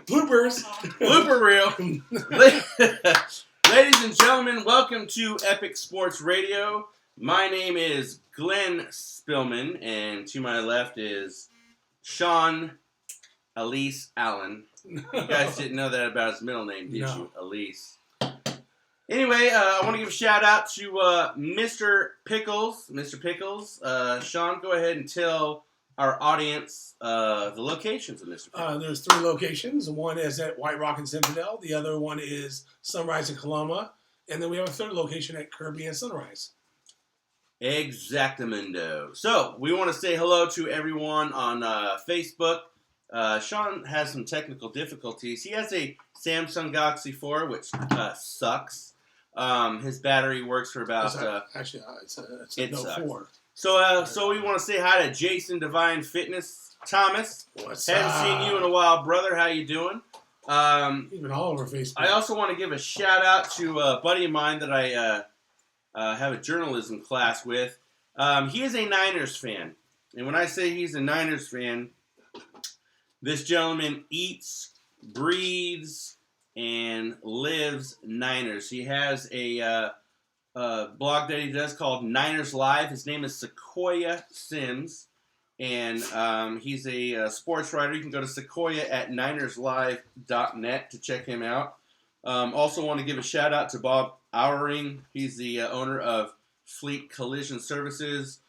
Bloopers. Blooper reel. Ladies and gentlemen, welcome to Epic Sports Radio. My name is Glenn Spillman, and to my left is Sean Elise Allen. You guys didn't know that about his middle name, did you? Elise. Anyway, I want to give a shout out to Mr. Pickles. Mr. Pickles, Sean, go ahead and tell our audience the locations of Mr. Pickles. There's 3 locations. One is at White Rock and Zinfandel. The other one is Sunrise and Coloma. And then we have a 3rd location at Kirby and Sunrise. Exactamundo. So, we want to say hello to everyone on Facebook. Sean has some technical difficulties. He has a Samsung Galaxy 4, which sucks. His battery works for about... it's a Note 4. So we want to say hi to Jason Divine Fitness. Thomas. What's Haven't seen you in a while, brother. How you doing? He's been all over Facebook. I also want to give a shout out to a buddy of mine that I have a journalism class with. He is a Niners fan. And when I say he's a Niners fan, this gentleman eats, breathes, and lives Niners. He has a blog that he does called Niners Live. His name is Sequoia Sims, and he's a sports writer. You can go to Sequoia at ninerslive.net to check him out. Also want to give a shout out to Bob Owering. He's the owner of Fleet Collision Services.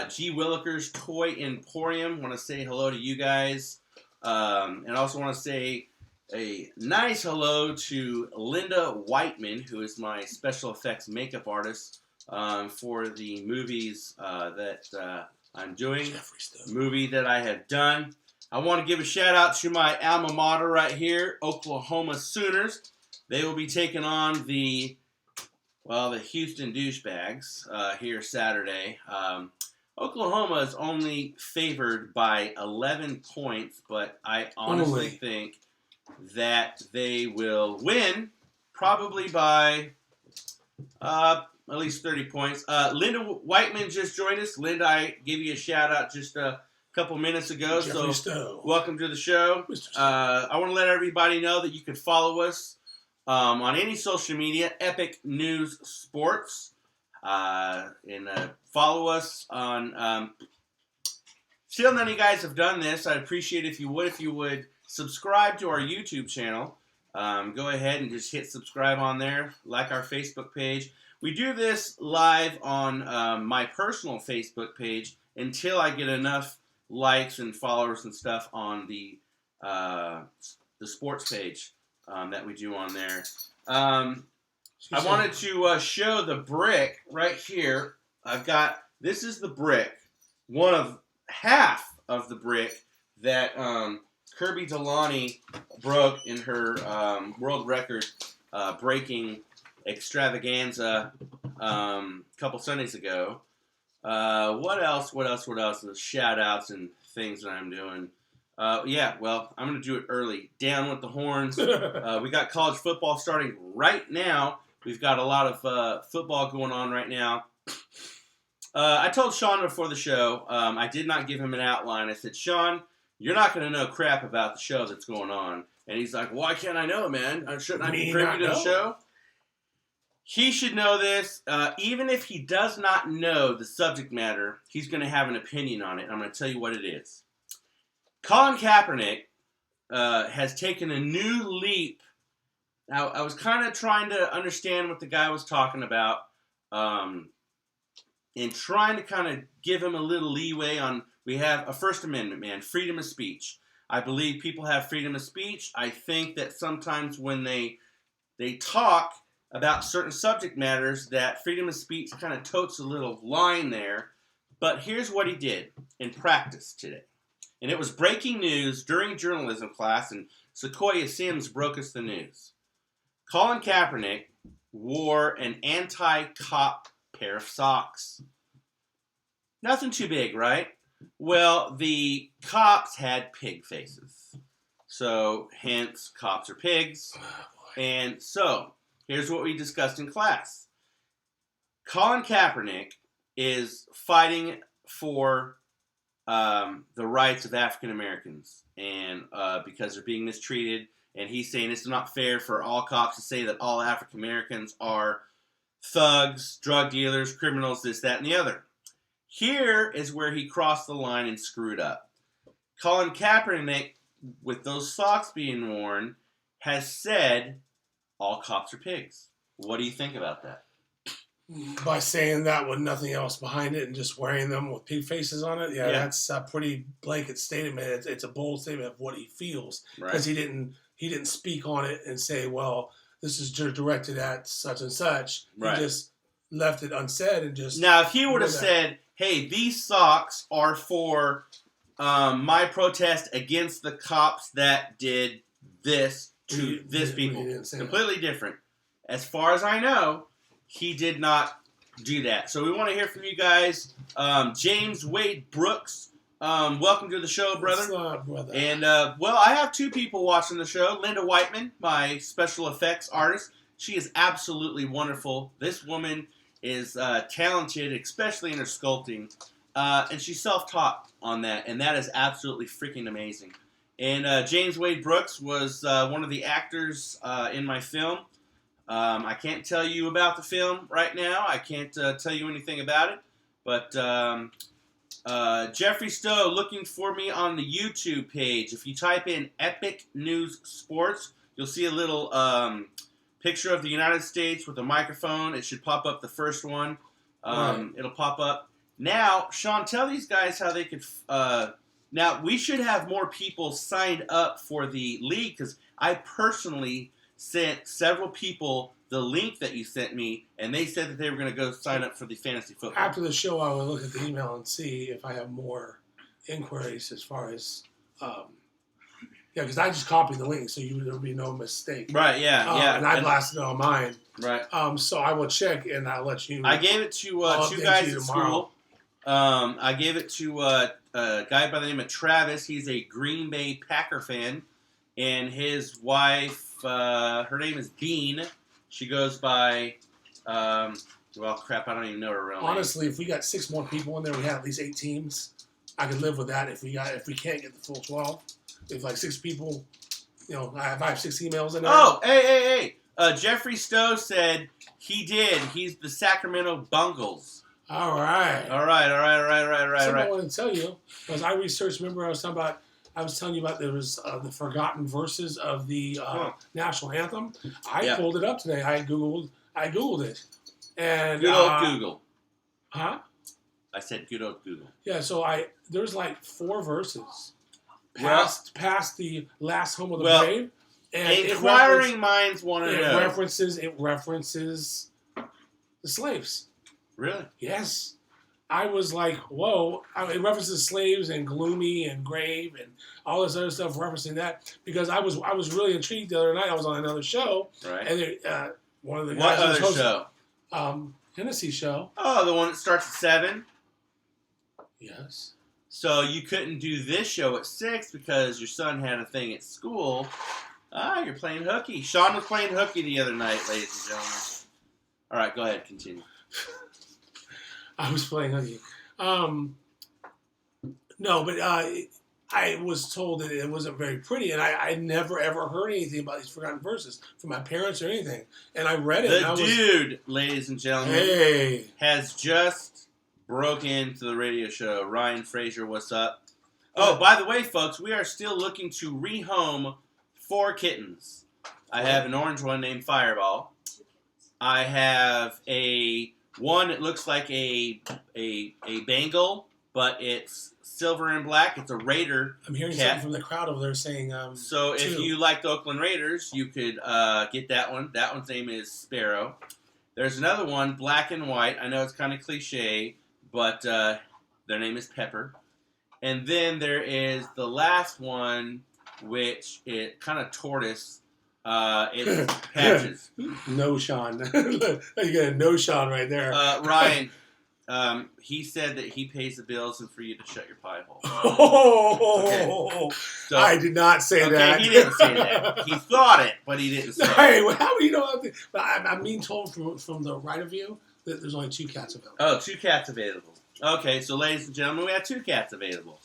G. Willikers Toy Emporium. Want to say hello to you guys. And also want to say a nice hello to Linda Whiteman, who is my special effects makeup artist for the movies that I'm doing, movie that I have done. I want to give a shout out to my alma mater right here, Oklahoma Sooners. They will be taking on the Houston Douchebags here Saturday. Oklahoma is only favored by 11 points, but I honestly think that they will win, probably by at least 30 points. Linda Whiteman just joined us. Linda, I gave you a shout-out just a couple minutes ago. Welcome to the show. I want to let everybody know that you can follow us on any social media, Epic News Sports. And follow us on... Still none of you guys have done this. I'd appreciate it if you would subscribe to our YouTube channel. Go ahead and just hit subscribe on there. Like our Facebook page. We do this live on my personal Facebook page until I get enough likes and followers and stuff on the sports page that we do on there. I wanted to show the brick right here. This is the brick. One of half of the brick that Kirby Delaney broke in her world record breaking extravaganza a couple Sundays ago. What else? The shout outs and things that I'm doing. I'm going to do it early. Down with the horns. We got college football starting right now. We've got a lot of football going on right now. I told Sean before the show, I did not give him an outline. I said, Sean, you're not going to know crap about the show that's going on. And he's like, why can't I know, man? Shouldn't I be privy to the show? He should know this. Even if he does not know the subject matter, he's going to have an opinion on it. I'm going to tell you what it is. Colin Kaepernick has taken a new leap. Now, I was kind of trying to understand what the guy was talking about and trying to kind of give him a little leeway on, we have a First Amendment, man, freedom of speech. I believe people have freedom of speech. I think that sometimes when they talk about certain subject matters, that freedom of speech kind of totes a little line there. But here's what he did in practice today. And it was breaking news during journalism class, and Sequoia Sims broke us the news. Colin Kaepernick wore an anti-cop pair of socks. Nothing too big, right? Well, the cops had pig faces. So, hence, cops are pigs. And so, here's what we discussed in class. Colin Kaepernick is fighting for the rights of African Americans, and because they're being mistreated And he's saying it's not fair for all cops to say that all African Americans are thugs, drug dealers, criminals, this, that, and the other. Here is where he crossed the line and screwed up. Colin Kaepernick, with those socks being worn, has said all cops are pigs. What do you think about that? By saying that with nothing else behind it and just wearing them with pig faces on it, that's a pretty blanket statement. It's a bold statement of what he feels, because he didn't speak on it and say, well, this is directed at such and such. Right. He just left it unsaid and just... Now, if he would have said, hey, these socks are for my protest against the cops that did this to people. Completely different. As far as I know, he did not do that. So we want to hear from you guys. James Wade Brooks, welcome to the show, brother. What's up, brother? And, well, I have two people watching the show. Linda Whiteman, my special effects artist. She is absolutely wonderful. This woman is talented, especially in her sculpting. And she's self-taught on that. And that is absolutely freaking amazing. And James Wade Brooks was one of the actors in my film. I can't tell you about the film right now. I can't tell you anything about it. But Jeffrey Stowe looking for me on the YouTube page. If you type in Epic News Sports, you'll see a little picture of the United States with a microphone. It should pop up the first one. It'll pop up. Now, Sean, tell these guys how they could... now, we should have more people signed up for the league, because I personally... sent several people the link that you sent me, and they said that they were going to go sign up for the fantasy football. After the show, I will look at the email and see if I have more inquiries as far as, because I just copied the link, so there will be no mistake. Right, yeah. And I blasted it on mine. Right. So I will check, and I'll let you know. I gave it to two guys at school. I gave it to a guy by the name of Travis. He's a Green Bay Packer fan, and his wife... her name is Bean. She goes by, well, crap, I don't even know her real name. Honestly, if we got 6 more people in there, we had at least 8 teams. I could live with that if we can't get the full 12. If like 6 people, if I have 6 emails in there. Oh, hey. Jeffrey Stowe said he did. He's the Sacramento Bungles. All right. Something I want to tell you, because I researched, remember I was telling you about there was the forgotten verses of the national anthem. I pulled it up today. I googled it, and good old Google. Huh? I said good old Google. Yeah. So there's like 4 verses past the last home of the brave. And inquiring minds want to know. It references the slaves. Really? Yes. I was like, whoa. It references slaves and gloomy and grave and all this other stuff referencing that, because I was really intrigued the other night. I was on another show. Right. And one of the guys... What other show? Hennessy show. Oh, the one that starts at 7? Yes. So you couldn't do this show at 6 because your son had a thing at school. You're playing hooky. Sean was playing hooky the other night, ladies and gentlemen. All right, go ahead. Continue. I was playing hooky. No, but I was told that it wasn't very pretty, and I never, ever heard anything about these forgotten verses from my parents or anything. And I read it. Ladies and gentlemen, has just broke into the radio show. Ryan Fraser, what's up? Oh, by the way, folks, we are still looking to rehome 4 kittens. I have an orange one named Fireball. I have one that looks like a Bengal, but it's silver and black. It's a Raider. I'm hearing cat. something from the crowd over there saying. So if you like the Oakland Raiders, you could get that one. That one's name is Sparrow. There's another one, black and white. I know it's kind of cliche, but their name is Pepper. And then there is the last one, which is kind of tortoise. It's Patches. No, Sean. You got a no, Sean, right there. Ryan, he said that he pays the bills and for you to shut your pie hole. Okay. So, I did not say that. He didn't say that. He thought it, but he didn't say it. Hey, well, how do you know? But I'm being told from the right of you that there's only 2 cats available. Oh, 2 cats available. Okay, so ladies and gentlemen, we have 2 cats available.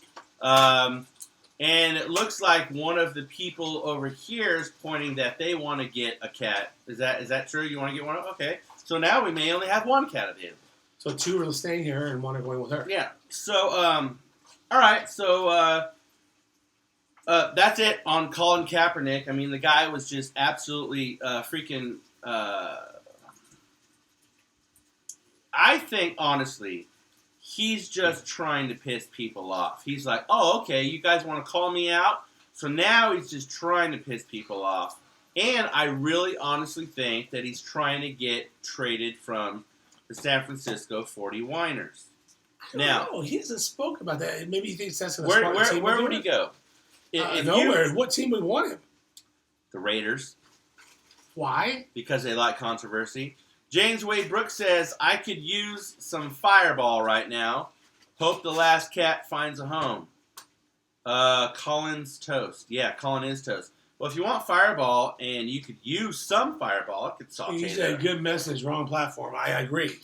And it looks like one of the people over here is pointing that they want to get a cat. Is that true? You want to get one? Okay. So now we may only have one cat available. So 2 are staying here and 1 are going with her. Yeah. So, all right. So, that's it on Colin Kaepernick. I mean, the guy was just absolutely freaking... I think, honestly, he's just trying to piss people off. He's like, oh, okay, you guys want to call me out? So now he's just trying to piss people off. And I really honestly think that he's trying to get traded from the San Francisco 49ers. Now, he hasn't spoken about that. Maybe he thinks that's going to Where would he go? Nowhere. What team would want him? The Raiders. Why? Because they like controversy. James Wade Brooks says, I could use some Fireball right now. Hope the last cat finds a home. Colin's toast. Yeah, Colin is toast. Well, if you want Fireball and you could use some Fireball, I could saute He's a good message, wrong platform. I agree.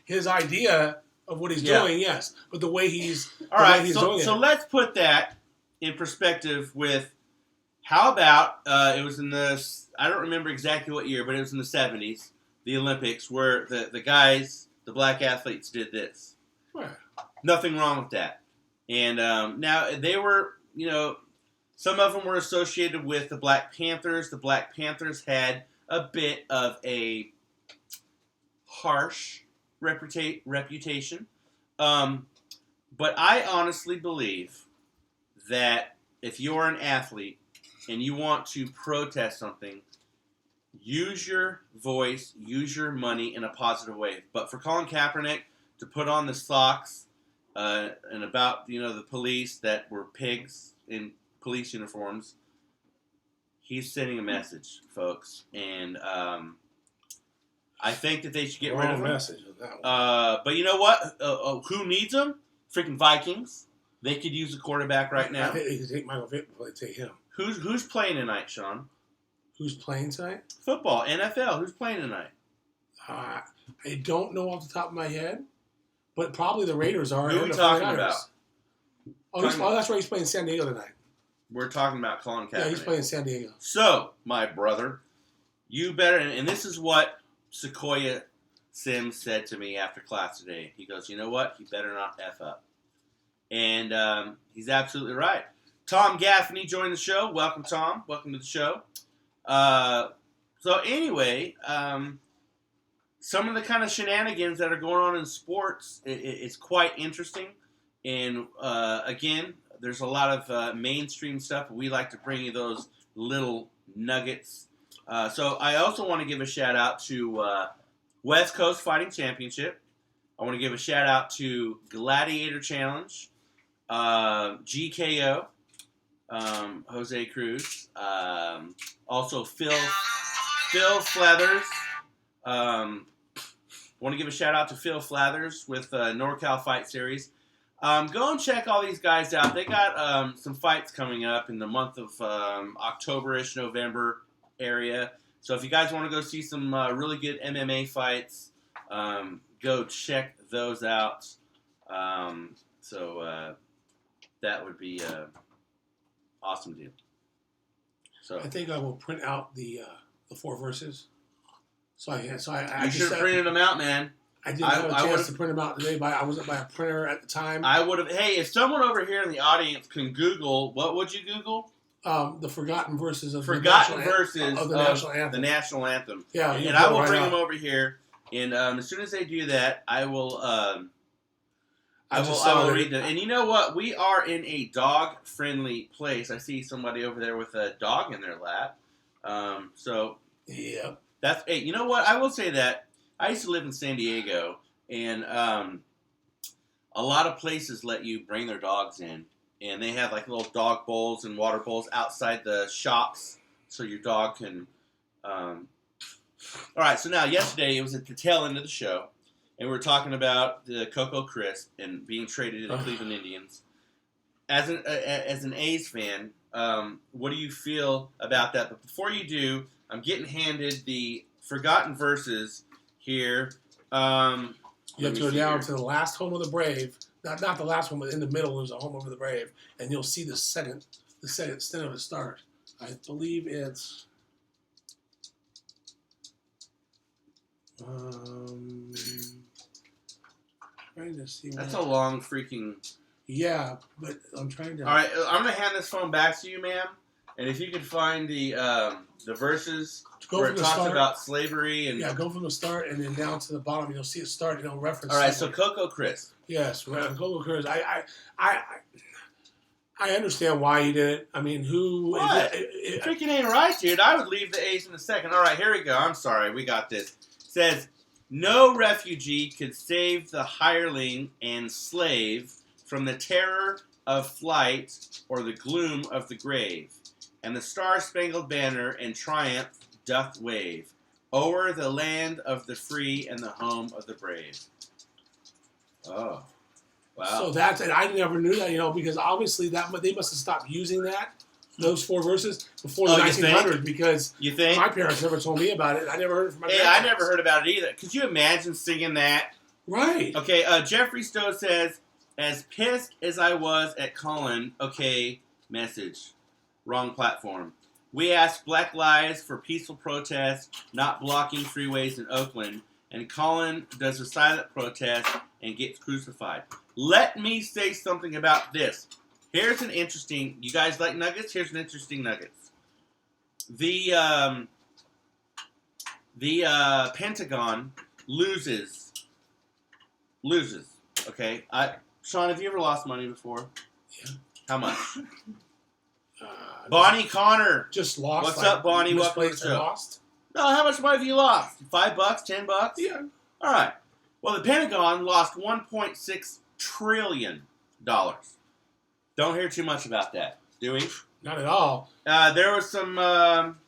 His idea of what he's doing, yes. But the way he's All right, so let's put that in perspective with how about it was in I don't remember exactly what year, but it was in the 70s, the Olympics, where the guys, the black athletes did this. Where? Nothing wrong with that. And now they were, some of them were associated with the Black Panthers. The Black Panthers had a bit of a harsh reputation. But I honestly believe that if you're an athlete and you want to protest something, use your voice, use your money in a positive way. But for Colin Kaepernick to put on the socks and about, the police that were pigs in police uniforms, he's sending a message, folks. And I think that they should get rid of him. Message with that one. But you know what? Who needs him? Freaking Vikings. They could use a quarterback right now. I think they could take Michael Vick before they take him. Who's playing tonight, Sean? Who's playing tonight? Football, NFL. Who's playing tonight? I don't know off the top of my head, but probably the Raiders are. Who are we talking about? Oh, that's right. He's playing San Diego tonight. We're talking about Colin Kaepernick. Yeah, he's playing San Diego. So, my brother, you better, and this is what Sequoia Sims said to me after class today. He goes, you know what? You better not F up. And he's absolutely right. Tom Gaffney joined the show. Welcome, Tom. Welcome to the show. So anyway, some of the kind of shenanigans that are going on in sports, it's quite interesting. And again, there's a lot of mainstream stuff. We like to bring you those little nuggets. So I also want to give a shout out to West Coast Fighting Championship. I want to give a shout out to Gladiator Challenge, GKO, Jose Cruz, also Phil Flathers. Want to give a shout out to Phil Flathers with NorCal Fight Series. Go and check all these guys out. They got some fights coming up in the month of October-ish, November that So if you guys want to go see some really good MMA fights, go check those out. That would be awesome deal. So I think I will print out the 4 verses. You should have printed them out, man. I didn't have a chance to print them out today. I wasn't by a printer at the time. I would have. Hey, if someone over here in the audience can Google, what would you Google? The forgotten verses of the national anthem. Yeah, and I will bring them over here. And as soon as they do that, I will. I will read them. And you know what? We are in a dog-friendly place. I see somebody over there with a dog in their lap. Yeah. That's. Hey, you know what? I will say that I used to live in San Diego, and a lot of places let you bring their dogs in, and they have like little dog bowls and water bowls outside the shops, so your dog can. All right. So now, yesterday it was at the tail end of the show. And we're talking about the Coco Crisp and being traded to the Cleveland Indians. As an A's fan, what do you feel about that? But before you do, I'm getting handed the forgotten verses here. You have to go down to the last home of the brave, not the last one, but in the middle there's a Home Over the Brave, and you'll see the second stint of it start. I believe it's trying to see. That's a long freaking. Yeah, but I'm trying to. All right, I'm gonna hand this phone back to you, ma'am. And if you could find the verses where it talks about slavery and go from the start and then down to the bottom, you'll see it start. Reference. All right, so Coco Crisp. Yes, Coco Crisp. I understand why you did it. I mean, who? What? It freaking ain't right, dude. I would leave the A's in a second. All right, here we go. I'm sorry, we got this. It says no refugee could save the hireling and slave from the terror of flight or the gloom of the grave. And the Star-Spangled Banner in triumph doth wave o'er the land of the free and the home of the brave. Oh, wow! So that's it. I never knew that, because obviously they must have stopped using those 4 verses before the 1900s. Because my parents never told me about it. I never heard it from my parents. I never heard about it either. Could you imagine singing that? Right. Okay. Jeffrey Stowe says, "As pissed as I was at Colin, okay, message." Wrong platform. We asked Black Lives for peaceful protest, not blocking freeways in Oakland, and Colin does a silent protest and gets crucified. Let me say something about this. Here's an interesting. You guys like nuggets? Here's an interesting nuggets. The Pentagon loses. Okay, Sean, have you ever lost money before? Yeah. How much? Bonnie Connor. Just lost. What's up, Bonnie? Welcome to the show. Lost? No, how much money have you lost? $5, $10? Yeah. All right. Well, the Pentagon lost $1.6 trillion. Don't hear too much about that, do we? Not at all. There was some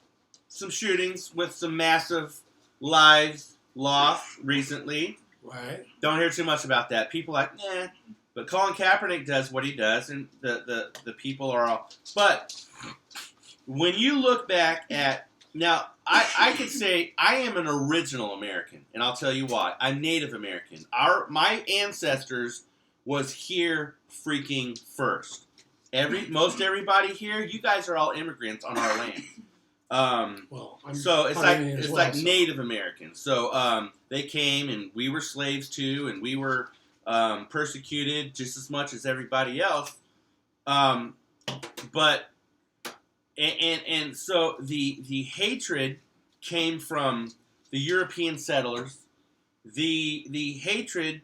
shootings with some massive lives lost recently. Right. Don't hear too much about that. People like, nah. But Colin Kaepernick does what he does, and the people are all. But when you look back at now, I could say I am an original American, and I'll tell you why. I'm Native American. My ancestors was here freaking first. Most everybody here, you guys are all immigrants on our land. So it's like Native Americans. So they came, and we were slaves too, and we were. Persecuted just as much as everybody else, but so the hatred came from the European settlers. The hatred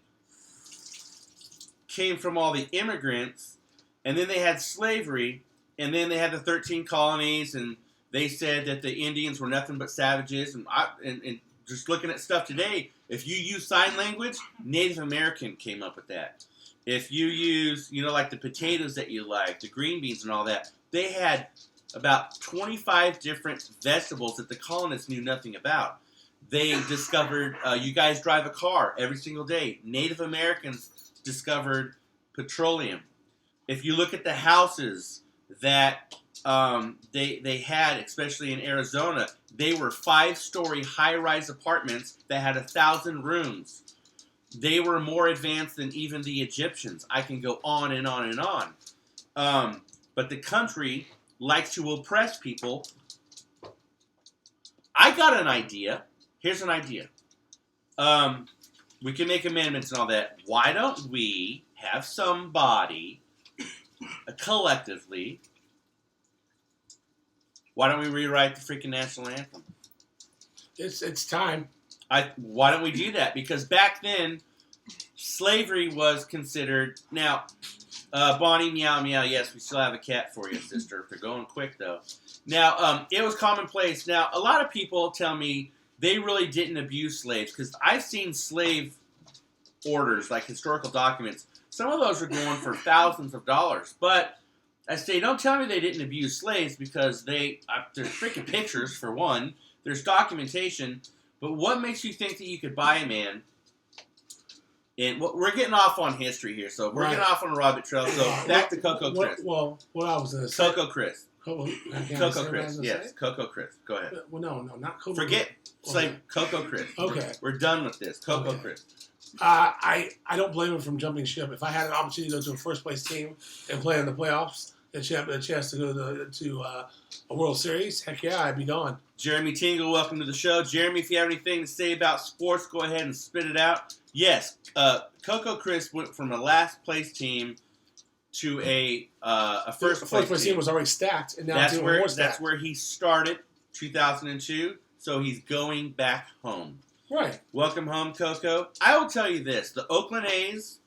came from all the immigrants, and then they had slavery, and then they had the 13 colonies, and they said that the Indians were nothing but savages, and just looking at stuff today. If you use sign language, Native American came up with that. If you use, like the potatoes that you like, the green beans and all that, they had about 25 different vegetables that the colonists knew nothing about. They discovered, you guys drive a car every single day. Native Americans discovered petroleum. If you look at the houses that they had, especially in Arizona, they were 5-story high-rise apartments that had 1,000 rooms. They were more advanced than even the Egyptians. I can go on and on and on. But the country likes to oppress people. I got an idea. Here's an idea. We can make amendments and all that. Why don't we have somebody collectively... Why don't we rewrite the freaking national anthem? It's time. Why don't we do that? Because back then, slavery was considered... Now, Bonnie, meow, meow, yes, we still have a cat for you, sister. They're going quick, though. Now, it was commonplace. Now, a lot of people tell me they really didn't abuse slaves. Because I've seen slave orders, like historical documents. Some of those are going for thousands of dollars. But... I say, don't tell me they didn't abuse slaves because there's freaking pictures, for one. There's documentation. But what makes you think that you could buy a man? And we're getting off on history here, so we're getting off on a rabbit trail. So back to Coco Crisp. What I was going to say. Coco Crisp. Coco Crisp. Yes, Coco Crisp. Go ahead. Well, no, not Coco. Forget slave. Coco Crisp. Okay. We're done with this. Coco Crisp. I don't blame him from jumping ship. If I had an opportunity to go to a first place team and play in the playoffs, a chance to go to a World Series, heck yeah, I'd be gone. Jeremy Tingle, welcome to the show. Jeremy, if you have anything to say about sports, go ahead and spit it out. Yes, Coco Crisp went from a last place team to a first place team was already stacked, and now that's where he started, 2002. So he's going back home. Right. Welcome home, Coco. I will tell you this: the Oakland A's,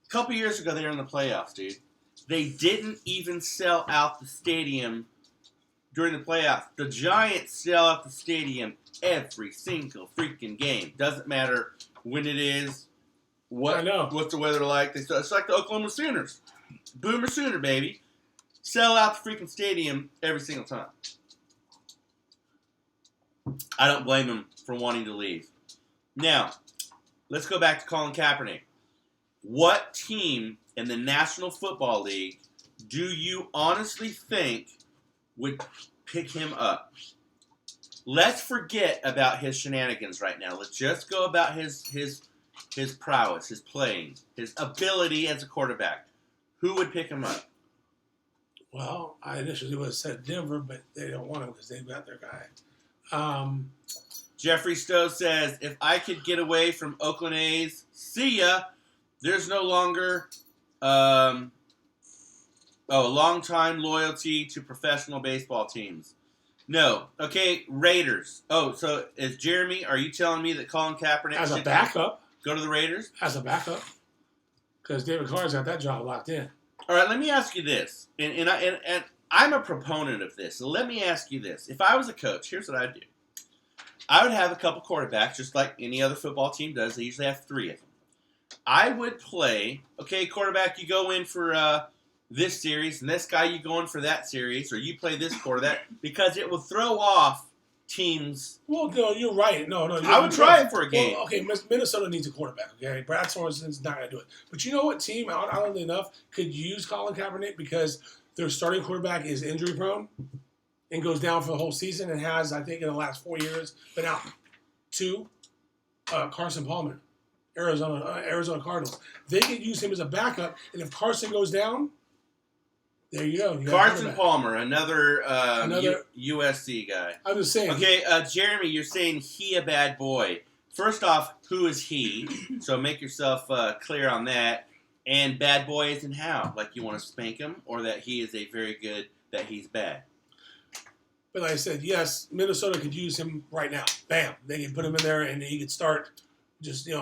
a couple years ago, they were in the playoffs, dude. They didn't even sell out the stadium during the playoffs. The Giants sell out the stadium every single freaking game. Doesn't matter when it is. What's the weather like? It's like the Oklahoma Sooners. Boomer Sooner, baby. Sell out the freaking stadium every single time. I don't blame him for wanting to leave. Now, let's go back to Colin Kaepernick. What team in the National Football League do you honestly think would pick him up? Let's forget about his shenanigans right now. Let's just go about his prowess, his playing, his ability as a quarterback. Who would pick him up? Well, I initially would have said Denver, but they don't want him because they've got their guy. Jeffrey Stowe says, if I could get away from Oakland A's, see ya. There's no longer long-time loyalty to professional baseball teams. No. Okay, Raiders. Oh, so are you telling me that Colin Kaepernick as a backup go to the Raiders? As a backup. Because David Carr's got that job locked in. All right, let me ask you this. And I'm a proponent of this. So let me ask you this. If I was a coach, here's what I'd do. I would have a couple quarterbacks, just like any other football team does. They usually have 3 of them. I would play, okay, quarterback, you go in for this series, and this guy, you go in for that series, or you play this quarterback, because it will throw off teams. Well, no, you're right. No. I would try it for a game. Well, okay, Minnesota needs a quarterback, okay? Brad Sorensen's not going to do it. But you know what team, oddly enough, could use Colin Kaepernick because their starting quarterback is injury-prone and goes down for the whole season and has, I think, in the last 4 years, been out 2. Carson Palmer, Arizona Cardinals. They could use him as a backup, and if Carson goes down, there you go. Carson Palmer, another USC guy. I'm just saying. Okay, Jeremy, you're saying he a bad boy. First off, who is he? So make yourself clear on that. And bad boy is in how? Like you want to spank him, or that he is a very good, that he's bad? But like I said, yes, Minnesota could use him right now. Bam. They can put him in there and he could start just, give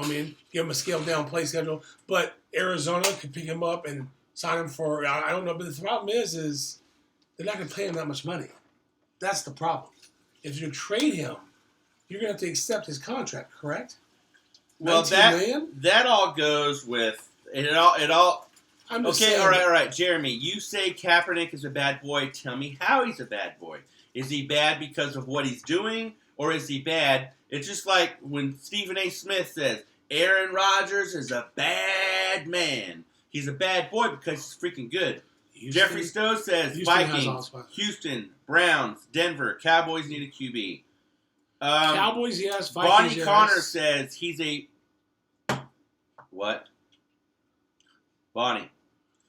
him a scaled down play schedule. But Arizona could pick him up and sign him for, I don't know. But the problem is they're not going to pay him that much money. That's the problem. If you trade him, you're going to have to accept his contract, correct? Well, that all goes with, it all. I'm just okay, saying, all right. Jeremy, you say Kaepernick is a bad boy. Tell me how he's a bad boy. Is he bad because of what he's doing, or is he bad? It's just like when Stephen A. Smith says, Aaron Rodgers is a bad man. He's a bad boy because he's freaking good. Jeffrey Stowe says Vikings, Houston, Browns, Denver, Cowboys need a QB. Cowboys, yes. Vikings, Bonnie yes. Connor says he's a... What? Bonnie.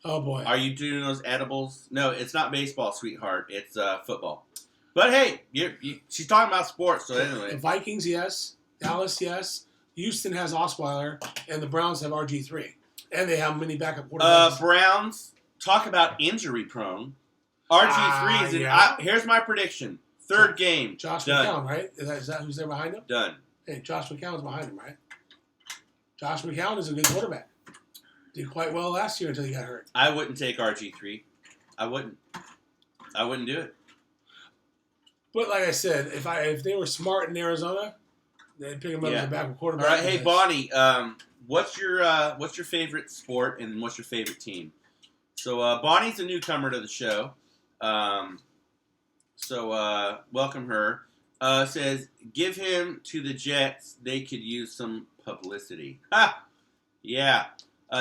Oh, boy. Are you doing those edibles? No, it's not baseball, sweetheart. It's football. But hey, she's talking about sports, so anyway. The Vikings, yes. Dallas, yes. Houston has Osweiler, and the Browns have RG3. And they have many backup quarterbacks. Browns, talk about injury prone. RG3 is in, here's my prediction. Third game. Josh McCown, right? Is that who's there behind him? Done. Hey, Josh McCown's behind him, right? Josh McCown is a good quarterback. Did quite well last year until he got hurt. I wouldn't take RG3. I wouldn't do it. But like I said, if they were smart in Arizona, they'd pick him up as a backup quarterback. All right, hey Bonnie, what's your favorite sport and what's your favorite team? So Bonnie's a newcomer to the show, so welcome her. Says give him to the Jets. They could use some publicity. Ha! Yeah.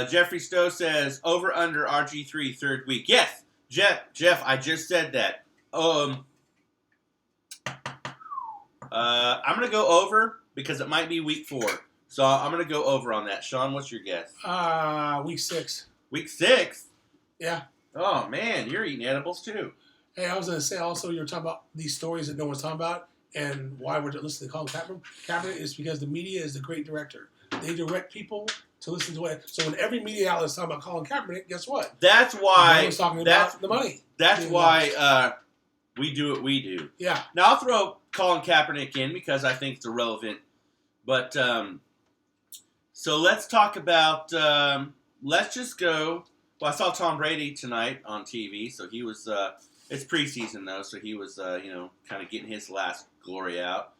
Jeffrey Stowe says over under RG3 third week. Yes, Jeff. I just said that. I'm going to go over because it might be week 4. So I'm going to go over on that. Sean, what's your guess? Week 6. Week 6? Yeah. Oh, man, you're eating edibles too. Hey, I was going to say also, you're talking about these stories that no one's talking about, and why we're listening to Colin Kaepernick is because the media is the great director. They direct people to listen to it. So when every media outlet is talking about Colin Kaepernick, guess what? That's why. No one's talking about the money. That's why we do what we do. Yeah. Now, I'll throw Colin Kaepernick in because I think it's irrelevant. But, so let's talk about, let's just go. Well, I saw Tom Brady tonight on TV, so he was, it's preseason though, so he was, kind of getting his last glory out.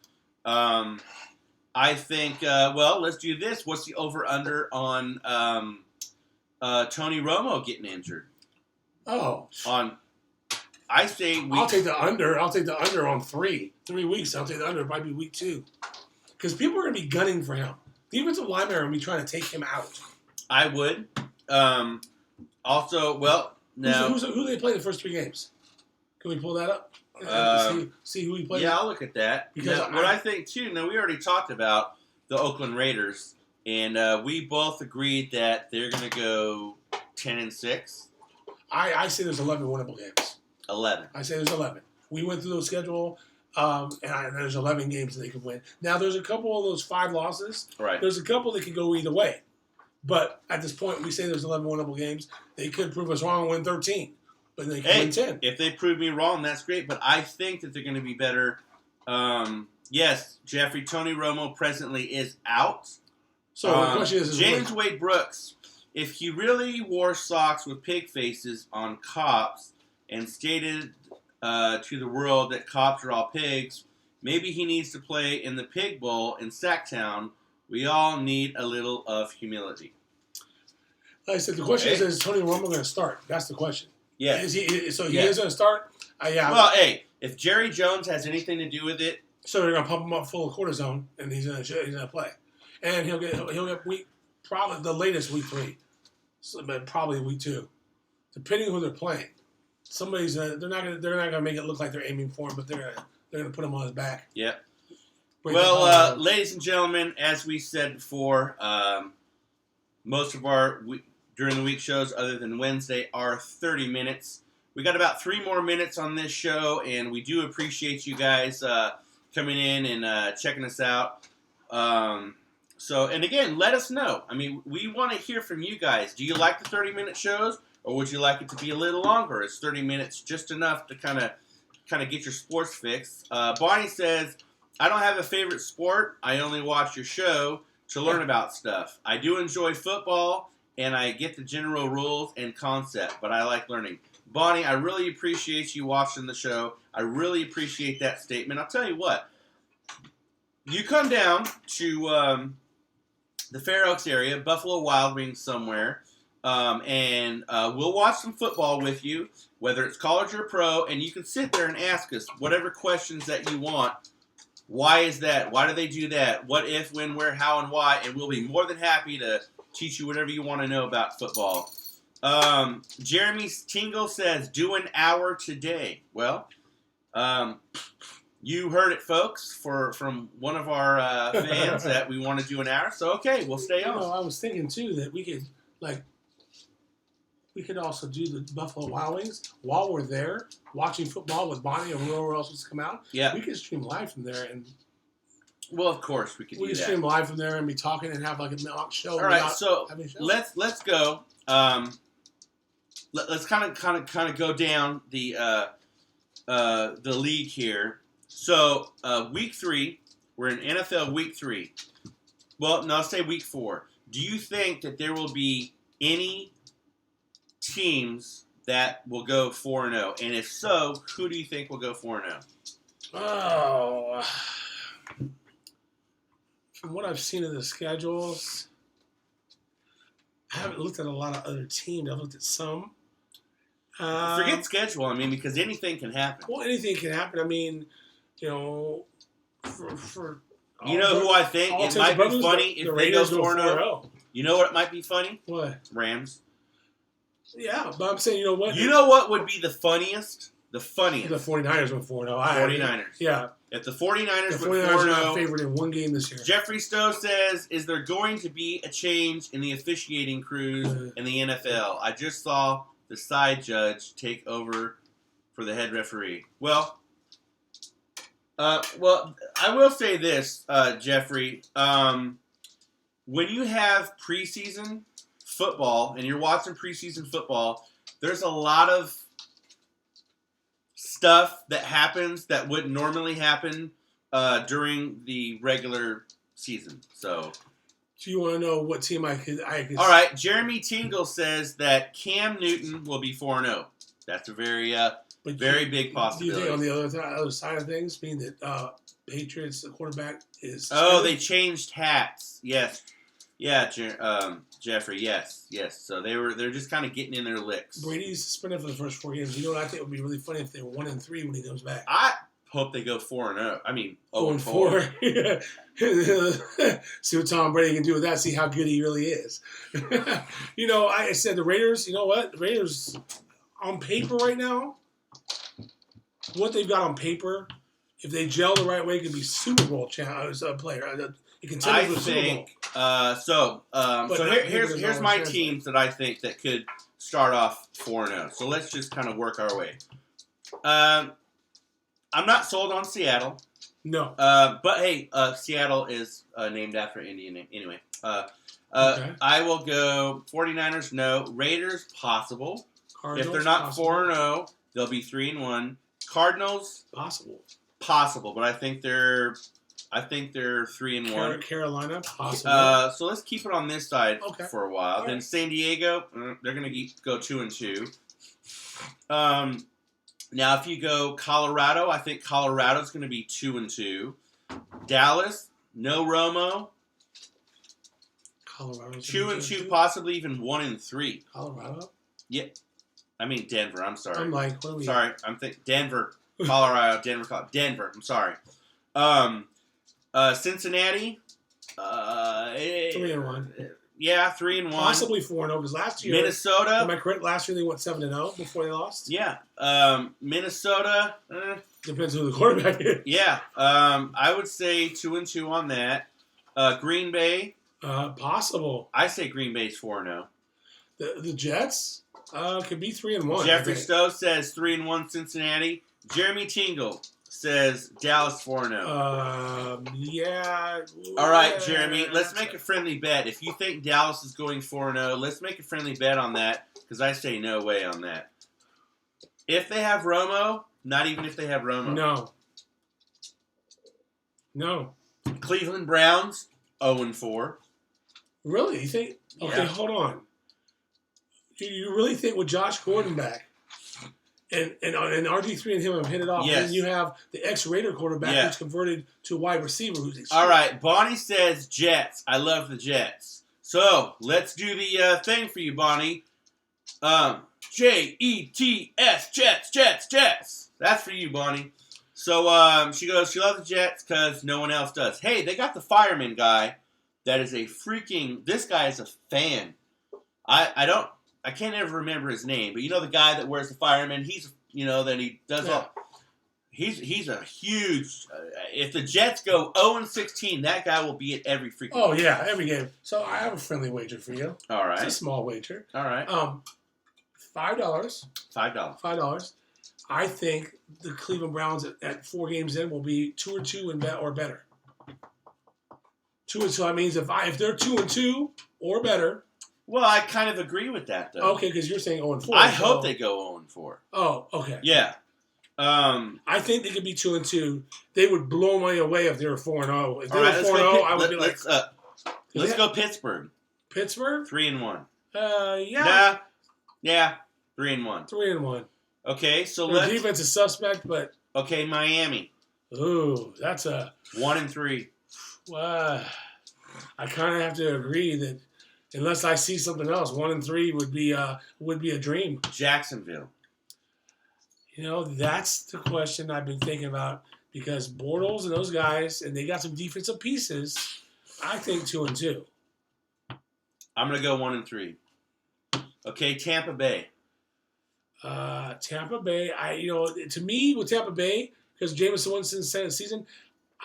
I think, let's do this. What's the over-under on Tony Romo getting injured? Oh. I say I'll take the under. I'll take the under on 3 weeks. I'll take the under. It might be week 2. Because people are going to be gunning for him. The defensive linemen are going to be trying to take him out. I would. Also, now... Who do they play the first 3 games? Can we pull that up? See who he played? Yeah, I'll look at that. Because what I think, too, now we already talked about the Oakland Raiders, and we both agreed that they're going to go 10-6. I say there's 11 winnable games. 11. I say there's 11. We went through the schedule, and there's 11 games that they could win. Now, there's a couple of those 5 losses. Right. There's a couple that could go either way. But at this point, we say there's 11 winnable games. They could prove us wrong and win 13. But they could win 10. If they prove me wrong, that's great. But I think that they're going to be better. Yes, Jeffrey, Tony Romo presently is out. So the question is James Wade Brooks, if he really wore socks with pig faces on cops and stated to the world that cops are all pigs, maybe he needs to play in the Pig Bowl in Sacktown. We all need a little of humility. Like I said, the question is Tony Romo going to start? That's the question. Yeah. He is going to start? Yeah. Well, hey, if Jerry Jones has anything to do with it. So they're going to pump him up full of cortisone, and he's going to play. And he'll get probably the latest week 3. But probably week 2. Depending on who they're playing. Somebody's they're not going to make it look like they're aiming for him, but they're going to put him on his back. Yep. Well, ladies and gentlemen, as we said before, most of our during the week shows, other than Wednesday, are 30 minutes. We got about 3 more minutes on this show, and we do appreciate you guys coming in and checking us out. And again, let us know. I mean, we want to hear from you guys. Do you like the 30-minute shows, or would you like it to be a little longer? Is 30 minutes just enough to kind of get your sports fix? Bonnie says, I don't have a favorite sport. I only watch your show to learn about stuff. I do enjoy football, and I get the general rules and concept, but I like learning. Bonnie, I really appreciate you watching the show. I really appreciate that statement. I'll tell you what. You come down to the Fair Oaks area, Buffalo Wild Wings somewhere, and we'll watch some football with you, whether it's college or pro, and you can sit there and ask us whatever questions that you want. Why is that? Why do they do that? What if, when, where, how, and why? And we'll be more than happy to teach you whatever you want to know about football. Jeremy Tingle says, do an hour today. Well, you heard it, folks, from one of our fans that we want to do an hour. So, okay, we'll stay on. I was thinking, too, that we could also do the Buffalo Wild Wings while we're there watching football with Bonnie or whoever else wants to come out. Yeah. We could stream live from there. Well, of course, we could do that. We could stream live from there and be talking and have like a mock show. All right, so let's go. Let's kind of go down the league here. So week 3, we're in NFL week 3. Well, no, I'll say week 4. Do you think that there will be any teams that will go 4-0? And if so, who do you think will go 4-0? Oh, from what I've seen of the schedules, I haven't looked at a lot of other teams. I've looked at some. Forget schedule, because anything can happen. Well, anything can happen. For you know who I think? It might be funny if they go 4-0. You know what might be funny? What? Rams. Yeah, but I'm saying, you know what? You know what would be the funniest? The funniest. The 49ers went 4-0. 49ers. Yeah. If the 49ers the went 49ers 4-0, are not favored in one game this year. Jeffrey Stowe says, is there going to be a change in the officiating crews in the NFL? I just saw the side judge take over for the head referee. Well, I will say this, Jeffrey. When you have preseason football and you're watching preseason football, there's a lot of stuff that happens that wouldn't normally happen during the regular season. So you want to know what team I could? All right, Jeremy Tingle says that Cam Newton will be 4-0. That's a very big possibility. Do you think on the other side of things, being that Patriots, the quarterback is... they changed hats. Yes. Yeah, Jeffrey, yes. So they're just kind of getting in their licks. Brady's suspended for the first 4 games. You know what I think would be really funny if they were 1-3 when he comes back. I hope they go 4-0. I mean, 0-4. See what Tom Brady can do with that. See how good he really is. I said the Raiders. You know what? The Raiders on paper right now. What they've got on paper, if they gel the right way, could be Super Bowl player. I think so. Here's my teams that I think that could start off 4-0. So let's just kind of work our way. I'm not sold on Seattle. No. But hey, Seattle is named after an Indian name. Anyway, okay. I will go 49ers. No. Raiders possible. Cardinals, if they're not 4-0, they'll be 3-1. Cardinals possible, but I think they're 3-1. Carolina possible. So let's keep it on this side for a while. All then right. San Diego, they're going to go 2-2. Now if you go Colorado, I think Colorado's going to be 2-2. Dallas, no Romo. Colorado's 2-2, possibly even 1-3. Colorado. Yeah. I mean Denver. I'm sorry. I'm like, what are we? Sorry, I'm thinking Denver, Colorado, Denver. I'm sorry. Cincinnati. 3-1. Yeah, 3-1. Possibly 4-0 because last year. Minnesota. Am I correct? Last year they went 7-0 before they lost. Yeah. Minnesota. Depends who the quarterback is. Yeah. I would say 2-2 on that. Green Bay. Possible. I say Green Bay's 4-0. The Jets. Could be 3-1. Jeffrey Stowe says 3-1 Cincinnati. Jeremy Tingle says Dallas 4-0. Yeah. All right, Jeremy. Let's make a friendly bet. If you think Dallas is going 4-0, let's make a friendly bet on that because I say no way on that. If they have Romo, not even if they have Romo. No. Cleveland Browns 0-4. Really? You think? Okay, hold on. Do you really think with Josh Gordon back and RG3 and him have hit it off, and then you have the ex-Raider quarterback who's converted to a wide receiver who's extreme. All right, Bonnie says Jets. I love the Jets. So let's do the thing for you, Bonnie. Jets, Jets. That's for you, Bonnie. So she goes, she loves the Jets because no one else does. Hey, they got the fireman guy that is a freaking, this guy is a fan. I can't ever remember his name, but you know the guy that wears the fireman. He's, that he does all. He's a huge. If the Jets go 0-16, that guy will be at every freaking. Oh yeah, every game. So I have a friendly wager for you. All right, it's a small wager. All right, $5. $5. I think the Cleveland Browns at 4 games in will be 2-2 or better. 2-2. That means if they're 2-2 or better. Well, I kind of agree with that, though. Okay, because you're saying 0-4. I hope they go 0-4. Oh, okay. Yeah. I think they could be 2-2. They would blow me away if they were 4-0. If they were 4-0, I would be like... Let's go Pittsburgh. Pittsburgh? 3-1. Yeah. Yeah, 3-1. 3-1. Okay, so their defense is suspect, but... Okay, Miami. Ooh, that's a... 1-3. I kind of have to agree that unless I see something else, 1-3 would be a dream. Jacksonville. That's the question I've been thinking about because Bortles and those guys, and they got some defensive pieces. I think 2-2. I'm gonna go 1-3. Okay, Tampa Bay. Tampa Bay. To me with Tampa Bay, because Jameis Winston's second season.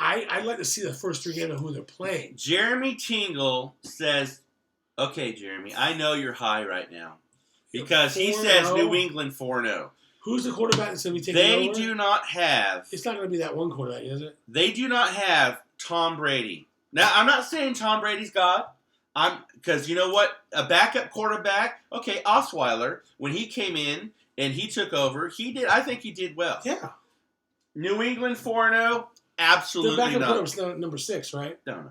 I'd like to see the first 3 games of who they're playing. Jeremy Tingle says, okay, Jeremy, I know you're high right now. Because he says New England 4-0. Who's the quarterback that's going to be taking over? They do not have... It's not going to be that one quarterback, is it? They do not have Tom Brady. Now, I'm not saying Tom Brady's God. Because you know what? A backup quarterback, okay, Osweiler, when he came in and he took over, I think he did well. Yeah. New England 4-0, absolutely not. The backup quarterback's number 6, right? No.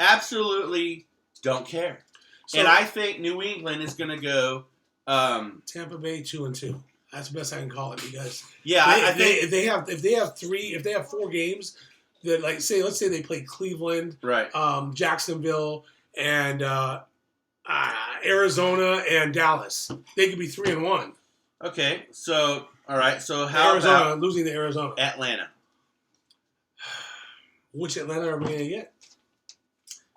Absolutely don't care. So, and I think New England is going to go... Tampa Bay 2-2. That's the best I can call it because I think if they have 4 games that let's say they play Cleveland, right, Jacksonville, and Arizona and Dallas, they could be 3-1. Okay, so all right, so how Arizona about losing to Arizona, Atlanta? Which Atlanta are we going to get?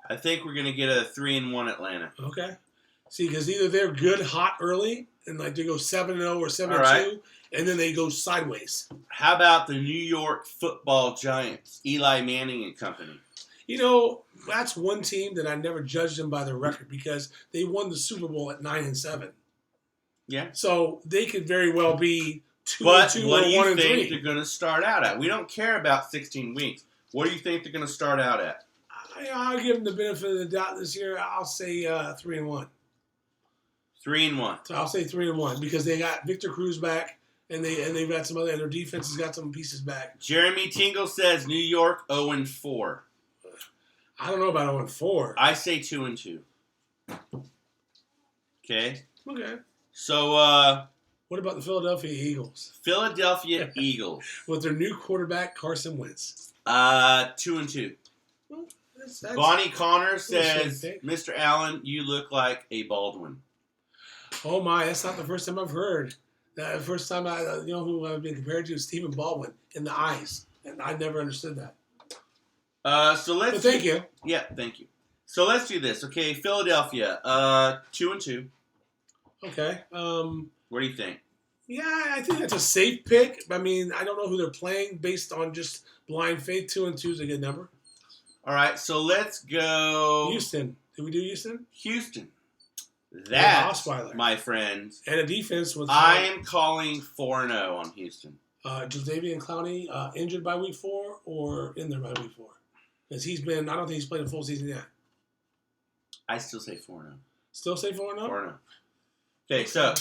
I think we're going to get a 3-1 Atlanta. Okay. See, because either they're good, hot early, and they go 7-0 or 7-2, right, and then they go sideways. How about the New York Football Giants, Eli Manning and company? That's one team that I never judged them by their record because they won the Super Bowl at 9-7. Yeah. So they could very well be 2-2 or 1-3. But what do you think they're going to start out at? We don't care about 16 weeks. What do you think they're going to start out at? I'll give them the benefit of the doubt this year. I'll say 3-1. 3-1. So I'll say 3-1 because they got Victor Cruz back and they've got some other, and their defense has got some pieces back. Jeremy Tingle says New York 0-4. I don't know about 0-4. I say 2-2. Okay. Okay. So what about the Philadelphia Eagles? Philadelphia Eagles with their new quarterback Carson Wentz. 2-2. Well, that's Bonnie Connor says, Mr. Allen, you look like a Baldwin. Oh my, that's not the first time I've heard. The first time who I've been compared to is Stephen Baldwin in the eyes, and I never understood that. But thank you. Yeah, thank you. So let's do this, okay? Philadelphia, 2-2. Okay. What do you think? Yeah, I think that's a safe pick. I mean, I don't know who they're playing based on just blind faith. 2-2 is a good number. All right, so let's go. Houston. Did we do Houston? Houston. That, my friends. And a defense with... I am calling 4-0 on Houston. Jadeveon Clowney injured by week 4 or in there by week 4? Because I don't think he's played a full season yet. I still say 4-0. Still say 4-0? 4-0. Okay, so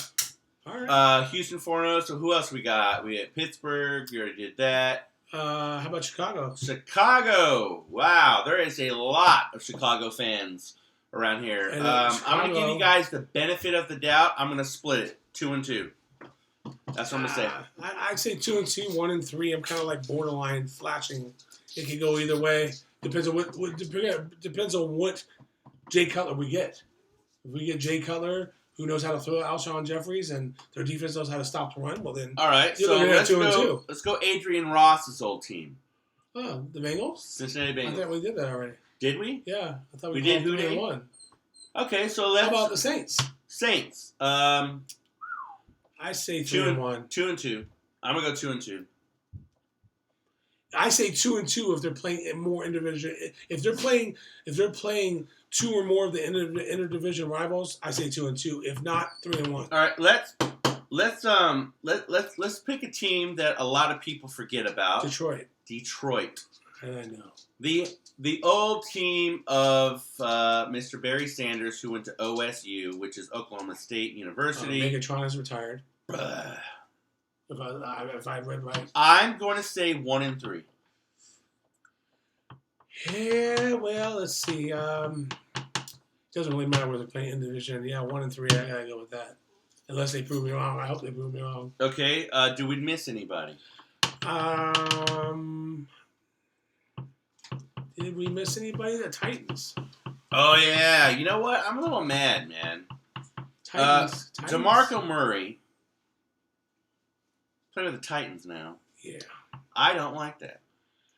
all right. Houston 4-0. So who else we got? We had Pittsburgh. We already did that. How about Chicago? Chicago. Wow, there is a lot of Chicago fans around here. I'm going to give you guys the benefit of the doubt. I'm going to split it 2-2. That's what I'm going to say. I'd say 2-2, 1-3. I'm kind of like borderline flashing. It could go either way. Depends on what Jay Cutler we get. If we get Jay Cutler, who knows how to throw Alshon Jeffries, and their defense knows how to stop the run, well then. All right, so let's go Adrian Ross's old team. Oh, the Bengals? Cincinnati Bengals. I thought we did that already. Did we? Yeah, I thought we did. Who did? Okay, so let's. How about the Saints? Saints. I say 3-1. 2-2. I'm gonna go 2-2. I say 2-2 if they're playing more individual. If they're playing 2 or more of the interdivision rivals, I say 2-2. If not, 3-1. All right, let's pick a team that a lot of people forget about. Detroit. And I know. The old team of Mr. Barry Sanders, who went to OSU, which is Oklahoma State University. Megatron is retired. If I read right. I'm going to say 1-3. Yeah, well, let's see. Doesn't really matter where they're playing in division. Yeah, 1-3. I gotta go with that. Unless they prove me wrong. I hope they prove me wrong. Okay. Do we miss anybody? Did we miss anybody? The Titans. Oh yeah. You know what? I'm a little mad, man. Titans. DeMarco Murray. Play with the Titans now. Yeah. I don't like that.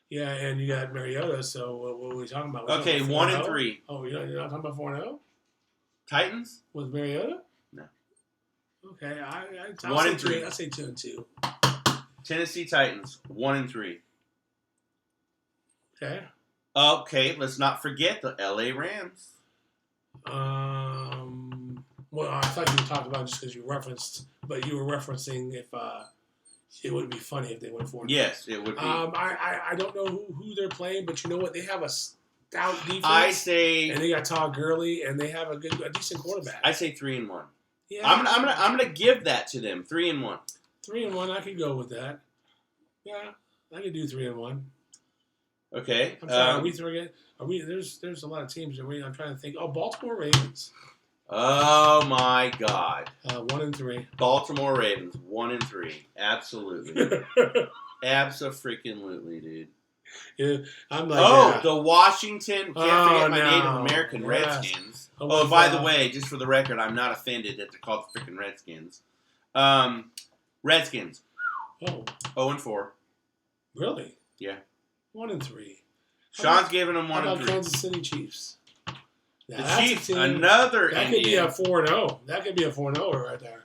Yeah, and you got Mariota, so what are we talking about? Okay, 1-3. Oh, you're not talking about 4-0? Titans? With Mariota? No. Okay, I'll say 3. I'll say 2-2. Tennessee Titans, 1-3. Okay. Okay, let's not forget the LA Rams. Well, I thought you were talking about just because you referenced, but you were referencing if it would be funny if they went 4-0. Yes, it would be. I don't know who they're playing, but you know what? They have a stout defense. And they got Todd Gurley, and they have a decent quarterback. I say 3-1. Yeah, I'm gonna give that to them. 3-1. 3-1. I could go with that. Yeah, I could do 3-1. Okay. I'm sorry. Are we? There's a lot of teams. I'm trying to think. Oh, Baltimore Ravens. Oh my God. 1-3. Baltimore Ravens, 1-3. Absolutely. Abso-freaking-lutely, dude. Yeah, I'm like. The Washington. Can't forget my Native American Redskins. Oh, by the way, just for the record, I'm not offended that they're called the freaking Redskins. Redskins. 0-4. Really? Yeah. 1-3. Sean's giving them 1-3. How about Kansas City Chiefs? The Chiefs, another That could be a 4-0. That could be a 4-0 right there.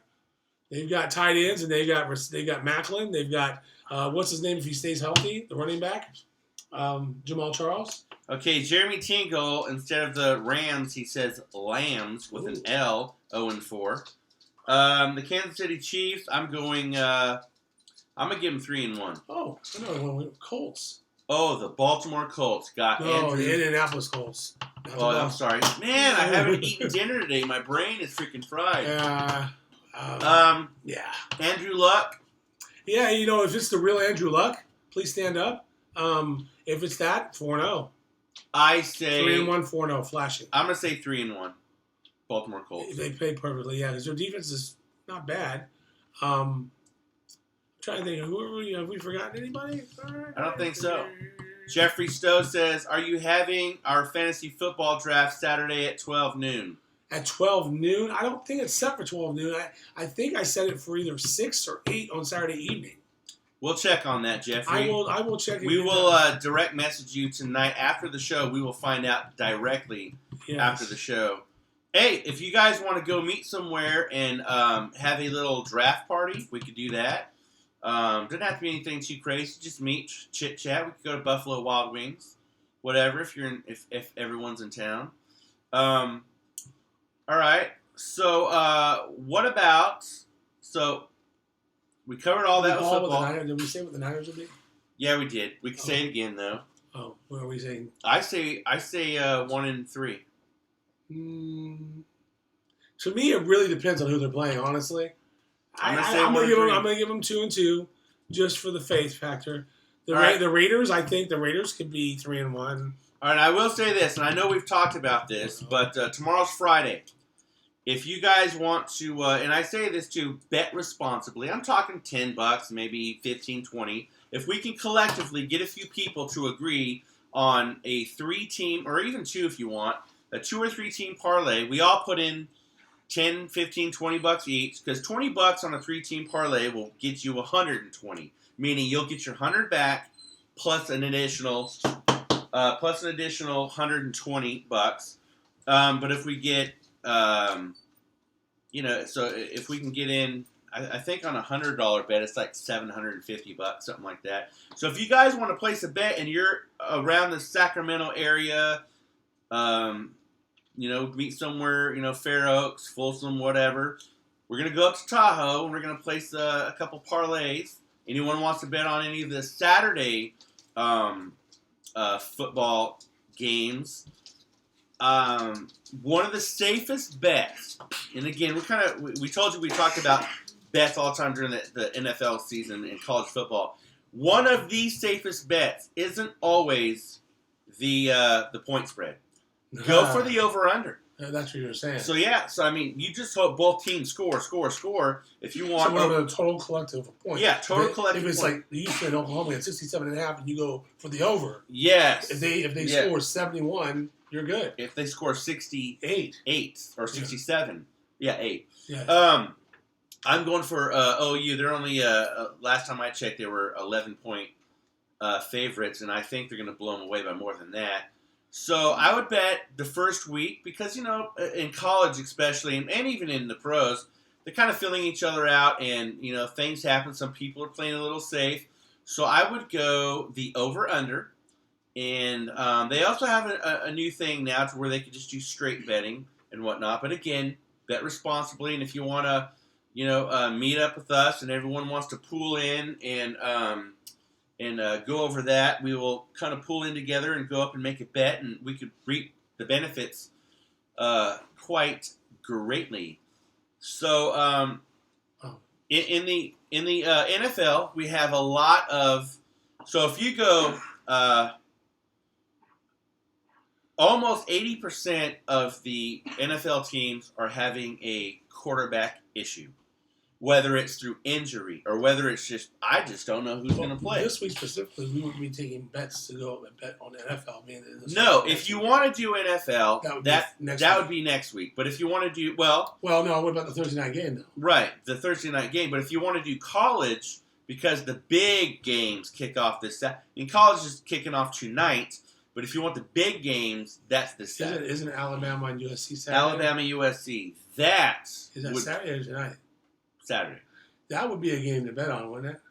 They've got tight ends, and they got Macklin. They've got what's his name if he stays healthy, the running back, Jamal Charles. Okay, Jeremy Tingle, instead of the Rams, he says Lambs with an L. 0-4. The Kansas City Chiefs, I'm gonna give them 3-1. Oh, no, Colts. Oh, the Baltimore Colts got Andrew. The Indianapolis Colts. I'm sorry. Man, I haven't eaten dinner today. My brain is freaking fried. Yeah. Andrew Luck. Yeah, if it's the real Andrew Luck, please stand up. If it's that, 4-0. I say 3-1, 4-0, flashing. I'm gonna say 3-1. Baltimore Colts. If they play perfectly, yeah, because their defense is not bad. I'm trying to think, have we forgotten anybody? I don't think so. Jeffrey Stowe says, are you having our fantasy football draft Saturday at 12 noon? At 12 noon? I don't think it's set for 12 noon. I think I set it for either 6 or 8 on Saturday evening. We'll check on that, Jeffrey. I will check it. We will direct message you tonight after the show. We will find out directly after the show. Hey, if you guys want to go meet somewhere and have a little draft party, we could do that. Doesn't have to be anything too crazy. Just meet, chit chat. We could go to Buffalo Wild Wings, whatever. If everyone's in town. All right. So what about? So we covered all that with football. Did we say what the Niners would be? Yeah, we did. We can say it again though. Oh, what are we saying? I say 1-3. To me, it really depends on who they're playing. Honestly. I'm gonna give them 2-2, just for the faith factor. The Raiders, I think the Raiders could be 3-1. All right, I will say this, and I know we've talked about this, but tomorrow's Friday. If you guys want to, and I say this too, bet responsibly. I'm talking $10, maybe 15, 20. If we can collectively get a few people to agree on a 3-team, or even 2 if you want, a 2 or 3 team parlay, we all put in 10, 15, $20 each, because $20 on a 3-team parlay will get you 120, meaning you'll get your 100 back plus an additional $120. But if we get, so if we can get in, I think on a $100 bet, it's like $750, something like that. So if you guys want to place a bet and you're around the Sacramento area, meet somewhere, Fair Oaks, Folsom, whatever. We're going to go up to Tahoe, and we're going to place a couple parlays. Anyone wants to bet on any of the Saturday football games, one of the safest bets, and again, we told you we talked about bets all the time during the NFL season in college football. One of the safest bets isn't always the point spread. Go for the over-under. That's what you're saying. So, you just hope both teams score. If you want... So, a total collective of points. Yeah, total collective If it's like, you said Oklahoma at 67.5 and you go for the over. Yes. If they score 71, you're good. If they score 68. 8 or 67. Yeah, 8. Yeah. I'm going for OU. They're only, last time I checked, they were 11-point favorites, and I think they're going to blow them away by more than that. So I would bet the first week because, in college especially, and even in the pros, they're kind of filling each other out, and things happen. Some people are playing a little safe, so I would go the over/under. And they also have a new thing now to where they can just do straight betting and whatnot. But again, bet responsibly. And if you want to, meet up with us and everyone wants to pool in and go over that, we will kind of pool in together and go up and make a bet, and we could reap the benefits quite greatly. So in the NFL, we have a lot of. So if you go. Almost 80% of the NFL teams are having a quarterback issue, whether it's through injury or whether it's I just don't know who's going to play. This week specifically, we would be taking bets to go and bet on NFL. No, if you want to do NFL, that would be next week. But if you want to do no, what about the Thursday night game though? Right, the Thursday night game. But if you want to do college, because the big games kick off this Saturday, college is kicking off tonight. But if you want the big games, that's the Saturday. Isn't it Alabama and USC Saturday? Alabama, USC. That is that Saturday or tonight? Saturday. That would be a game to bet on, wouldn't it?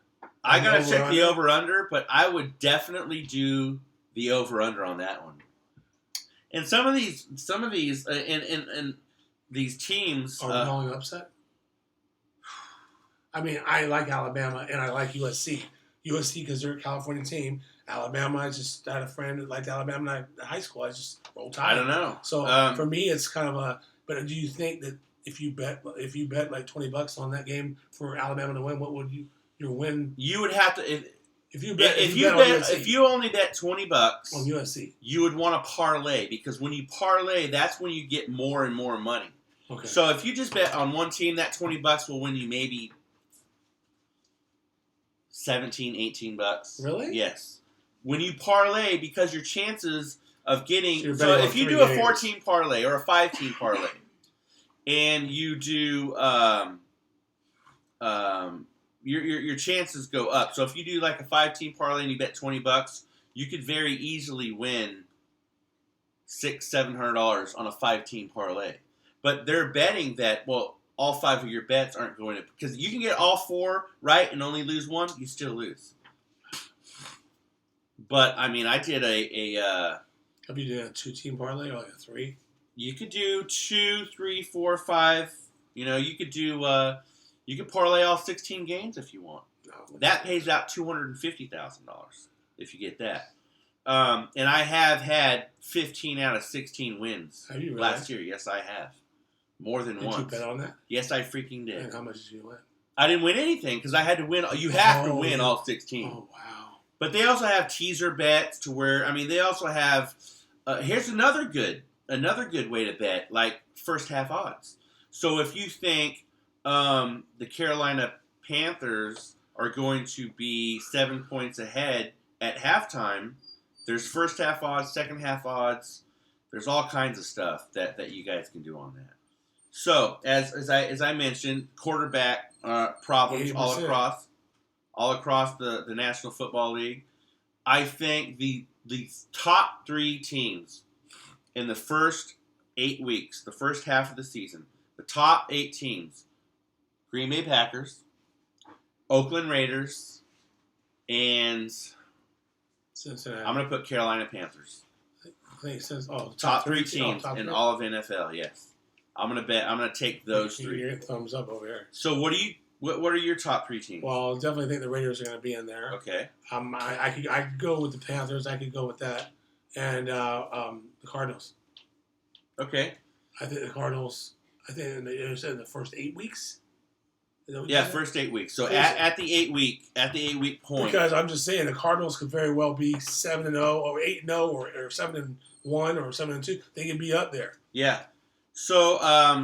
I gotta check the over/under, but I would definitely do the over/under on that one. And some of these, and these teams are calling upset. I mean, I like Alabama and I like USC. USC because they're a California team. Alabama, I just had a friend that liked Alabama in high school. I just rolled tide. I don't know. So for me, it's kind of a. But do you think that if you bet like $20 on that game for Alabama to win, what would your win? You would have to if you only bet $20 on USC, you would want to parlay, because when you parlay, that's when you get more and more money. Okay. So if you just bet on one team, that $20 will win you maybe $17, $18. Really? Yes. When you parlay, because your chances of getting... So if you do a 4-team parlay or a 5-team parlay, and you do... your chances go up. So if you do like a 5-team parlay and you bet $20, you could very easily win $600-$700 on a 5-team parlay. But they're betting that, all 5 of your bets aren't going to... Because you can get all 4 right and only lose 1, you still lose. But, I mean, I did Have you done a 2-team parlay or like a 3? You could do 2, 3, 4, 5. You could do... you could parlay all 16 games if you want. No, that pays out $250,000 if you get that. And I have had 15 out of 16 wins last year. Yes, I have. More than once. Did you bet on that? Yes, I freaking did. And how much did you win? I didn't win anything because I had to win. You have to win all 16. Oh, wow. But they also have teaser bets to where, they also have, here's another good way to bet, like first half odds. So if you think the Carolina Panthers are going to be 7 points ahead at halftime, there's first half odds, second half odds. There's all kinds of stuff that you guys can do on that. So as I mentioned, quarterback problems 80%. all across the National Football League. I think the top 3 teams in the first 8 weeks, the first half of the season, the top 8 teams: Green Bay Packers, Oakland Raiders, and Cincinnati. I'm going to put Carolina Panthers. I think it says top 3 teams in all of NFL. Yes, I'm going to take those 3. Your thumbs up over here. So what are your top 3 teams? Well, I definitely think the Raiders are going to be in there. Okay. I could go with the Panthers. I could go with that, and the Cardinals. Okay. I think the Cardinals. I think it said in the first 8 weeks. Yeah, first 8 weeks. So at the 8 week point. Because I'm just saying the Cardinals could very well be 7-0 or 8-0 or 7-1 or 7-2. They can be up there. Yeah. So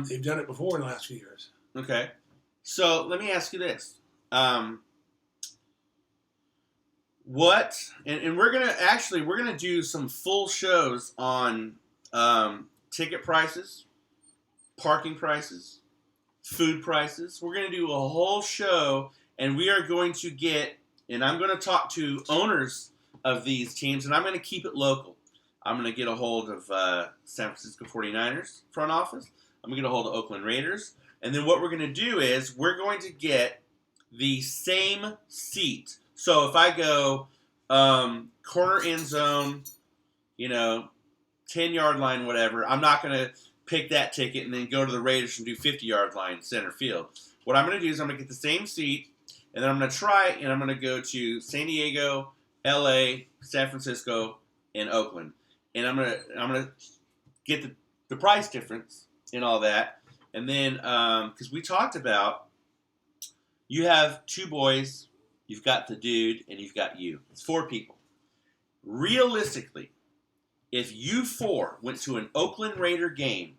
they've done it before in the last few years. Okay. So let me ask you this. What and we're gonna do some full shows on ticket prices, parking prices, food prices. We're going to do a whole show, and we are going to and I'm going to talk to owners of these teams, and I'm going to keep it local. I'm going to get a hold of San Francisco 49ers front office. I'm going to get a hold of Oakland Raiders. And then what we're going to do is we're going to get the same seat. So if I go corner end zone, 10-yard line, whatever, I'm not going to pick that ticket and then go to the Raiders and do 50-yard line center field. What I'm going to do is I'm going to get the same seat, and then I'm going to try, and I'm going to go to San Diego, L.A., San Francisco, and Oakland. And I'm going to get the price difference and all that. And then, because we talked about, you have 2 boys, you've got the dude, and you've got you. It's 4 people. Realistically, if you 4 went to an Oakland Raider game,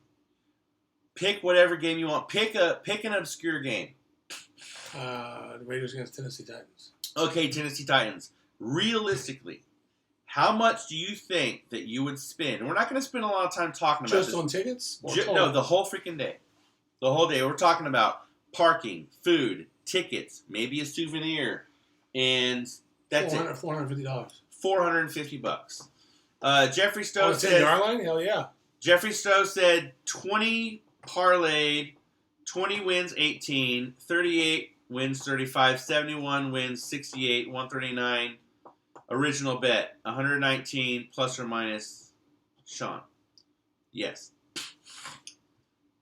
pick whatever game you want. Pick an obscure game. The Raiders against Tennessee Titans. Okay, Tennessee Titans. Realistically, how much do you think that you would spend? And we're not going to spend a lot of time talking about just this. on tickets? No, the whole freaking day. The whole day. We're talking about parking, food, tickets, maybe a souvenir, and that's it. $450. $450. Jeffrey Stowe said. 10-yard line? Hell yeah. Jeffrey Stowe said 20 parlayed, 20 wins 18, 38 wins 35, 71 wins 68, 139. Original bet 119 plus or minus Sean. Yes.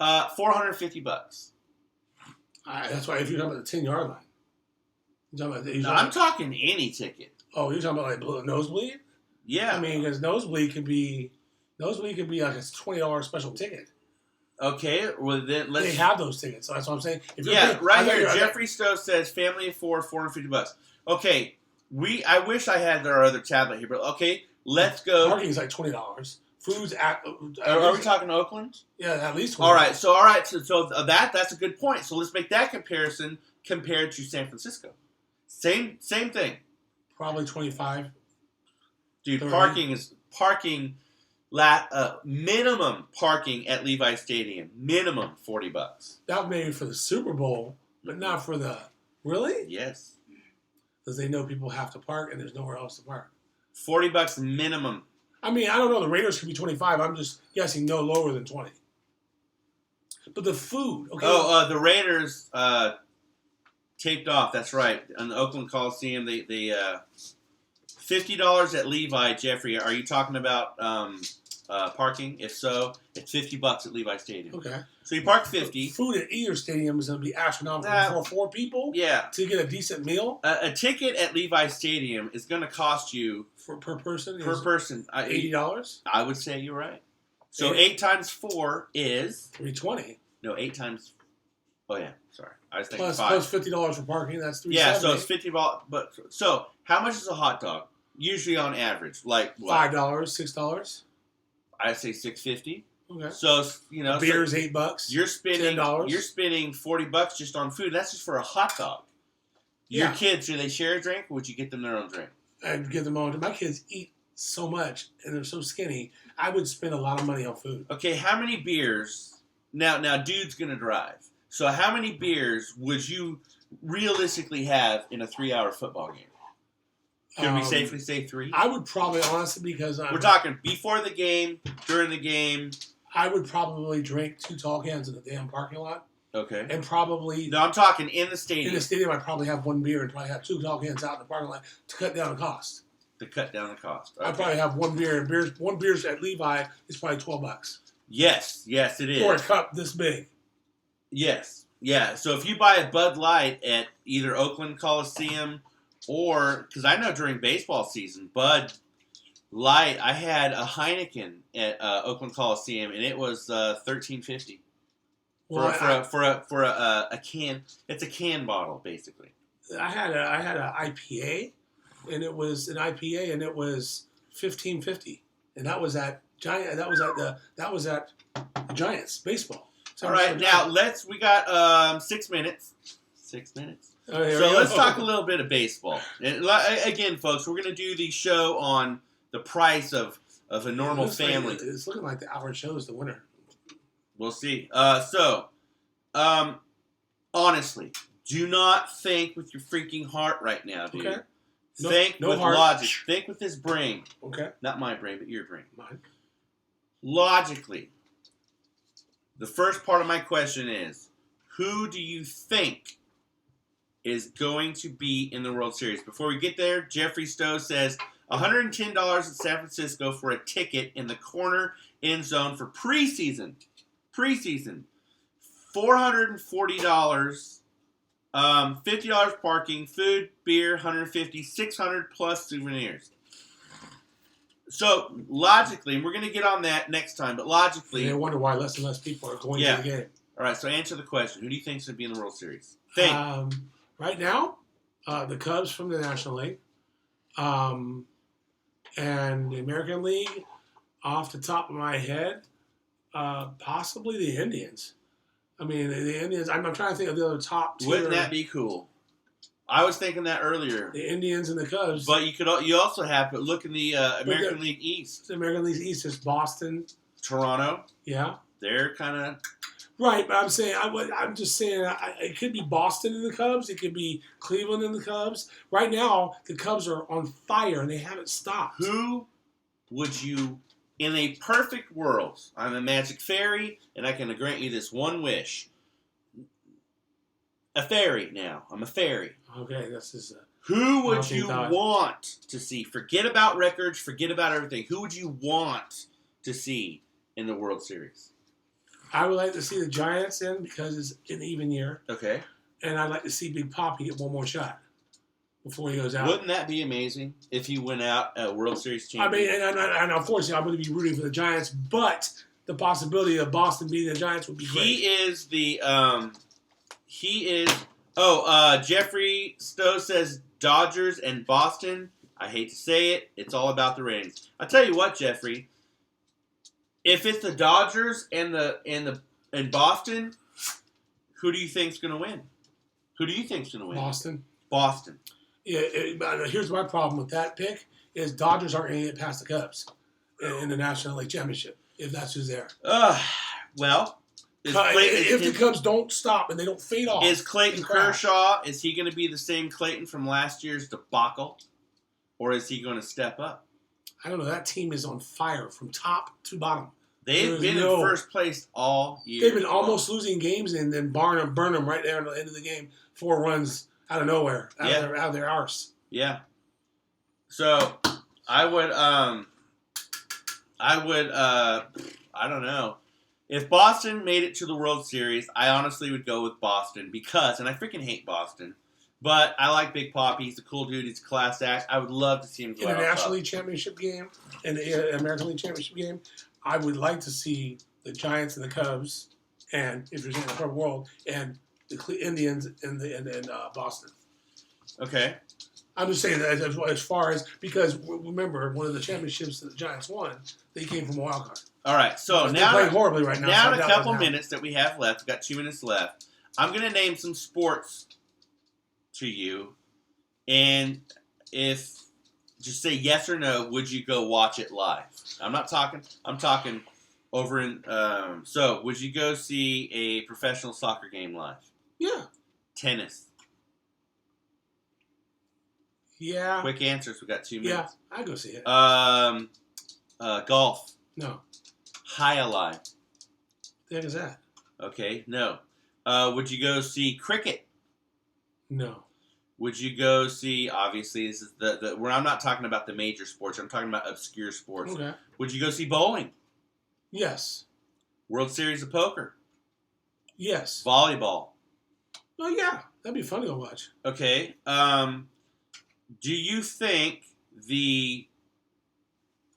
$450. That's why if you're talking about the 10-yard line. I'm talking any ticket. Oh, you're talking about like nosebleed? Yeah. I mean, because nosebleed could be like a $20 special ticket. Okay, well then let's. They have those tickets, so that's what I'm saying. Right here, Jeffrey Stowe says family of 4, $450. Okay, I wish I had our other tablet here, but okay, let's go. Parking's like $20. Food's Are we talking Oakland? Yeah, at least $20. All right, so that's a good point. So let's make that comparison compared to San Francisco. Same thing. Probably 25. Dude, 30. parking. Minimum parking at Levi Stadium. Minimum $40. That may be for the Super Bowl, but not for the. Really? Yes. Because they know people have to park and there's nowhere else to park. $40 minimum. I mean, I don't know. The Raiders could be 25. I'm just guessing no lower than 20. But the food. Okay. Oh, the Raiders taped off. That's right. On the Oakland Coliseum, they $50 at Levi. Jeffrey, are you talking about parking? If so, it's $50 at Levi Stadium. Okay. So you park 50. Food at either stadium is going to be astronomical for 4 people. Yeah. To get a decent meal. A ticket at Levi Stadium is going to cost you per person. $80. I would say you're right. So 8 times 4 is $320. No, 8 times. Oh yeah, sorry. I was thinking plus 5. Plus $50 for parking. That's $370. Yeah, so it's $50. But so how much is a hot dog? Usually on average, like what? $5, $6. I'd say $6.50. Okay. So beer's $8. You're spending $10. You're spending $40 just on food. That's just for a hot dog. Your kids, do they share a drink, or would you get them their own drink? I'd give them own. My kids eat so much and they're so skinny. I would spend a lot of money on food. Okay, how many beers? Now, dude's gonna drive. So how many beers would you realistically have in a 3-hour football game? Can we safely say 3? I would probably, honestly, because we're talking before the game, during the game. I would probably drink 2 tall cans in the damn parking lot. Okay. And probably... No, I'm talking in the stadium. In the stadium, I'd probably have 1 beer and probably have 2 tall cans out in the parking lot to cut down the cost. Okay. I'd probably have 1 beer, and one beer at Levi is probably $12. Yes, it is. For a cup this big. Yes. Yeah, so if you buy a Bud Light at either Oakland Coliseum or, because I know during baseball season, Bud Light, I had a Heineken at Oakland Coliseum, and it was $13.50 for a can. It's a can bottle, basically. I had a IPA, and it was $15.50, and that was at Giants baseball. All right, now we got 6 minutes. 6 minutes. So let's talk a little bit of baseball. And again, folks, we're going to do the show on the price of a normal family. It's looking like the hour show is the winner. We'll see. Honestly, do not think with your freaking heart right now, dude. Okay. Think with logic. Think with his brain. Okay. Not my brain, but your brain. Mine. Logically, the first part of my question is, Who do you think is going to be in the World Series? Before we get there, Jeffrey Stowe says $110 in San Francisco for a ticket in the corner end zone for preseason. $440, $50 parking, food, beer, $150, $600 plus souvenirs. So logically, and we're going to get on that next time, but logically, I wonder why less and less people are going to the game. All right, so answer the question: who do you think is going to be in the World Series? Right now, the Cubs from the National League, and the American League. Off the top of my head, possibly the Indians. I mean, the Indians. I'm trying to think of the other top tier. Wouldn't that be cool? I was thinking that earlier. The Indians and the Cubs. But you also have to look in the American League East. The American League East is Boston, Toronto. Yeah, they're kind of right. But I'm saying I'm just saying it could be Boston and the Cubs. It could be Cleveland and the Cubs. Right now, the Cubs are on fire and they haven't stopped. Who would you? In a perfect world, I'm a magic fairy, and I can grant you this one wish. A fairy now. I'm a fairy. Okay, this is who would you want to see? Forget about records. Forget about everything. Who would you want to see in the World Series? I would like to see the Giants in because it's an even year. Okay. And I'd like to see Big Papi get one more shot before he goes out. Wouldn't that be amazing if he went out a World Series champion? I mean, and unfortunately, I'm going to be rooting for the Giants, but the possibility of Boston beating the Giants would be great. Jeffrey Stowe says Dodgers and Boston. I hate to say it. It's all about the ratings. I'll tell you what, Jeffrey. If it's the Dodgers and Boston, who do you think's going to win? Who do you think's going to win? Boston. Yeah, here's my problem with that pick is Dodgers aren't going to get past the Cubs in the National League Championship if that's who's there. If the Cubs don't stop and they don't fade off. Is Clayton Kershaw, is he going to be the same Clayton from last year's debacle? Or is he going to step up? I don't know. That team is on fire from top to bottom. They've been in first place all year. They've been almost losing games and then burn them right there at the end of the game. 4 runs out of nowhere, out of their arse. Yeah. So I don't know. If Boston made it to the World Series, I honestly would go with Boston because, and I freaking hate Boston, but I like Big Papi. He's a cool dude. He's a class act. I would love to see him go out. In the National League Championship game and the American League Championship game, I would like to see the Giants and the Cubs, and if you're saying the perfect world, and the Indians and Boston. Okay. I'm just saying that as far as, because remember, one of the championships that the Giants won, they came from a wild card. All right, so they're playing horribly right now. Now in a couple minutes that we have left, we've got 2 minutes left, I'm going to name some sports to you, and just say yes or no, would you go watch it live? I'm talking over in, so would you go see a professional soccer game live? Yeah. Tennis. Yeah. Quick answers, we got 2 minutes. Yeah, I'd go see it. Golf. No. High alive. The heck is that? Okay, no. Would you go see cricket? No. Would you go see, obviously, this is where I'm not talking about the major sports, I'm talking about obscure sports. Okay. Would you go see bowling? Yes. World Series of Poker? Yes. Volleyball? Oh, yeah. That'd be fun to go watch. Okay. Do you think the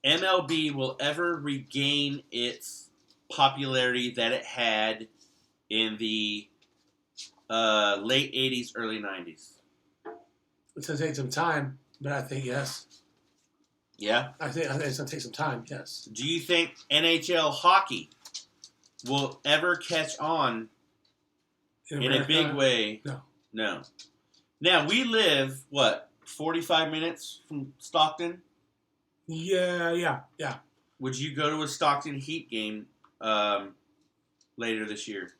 MLB will ever regain its popularity that it had in the late 80s, early 90s? It's going to take some time, but I think yes. Yeah? I think it's going to take some time, yes. Do you think NHL hockey will ever catch on in a big way? No. No. Now, we live, 45 minutes from Stockton? Yeah. Would you go to a Stockton Heat game later this year?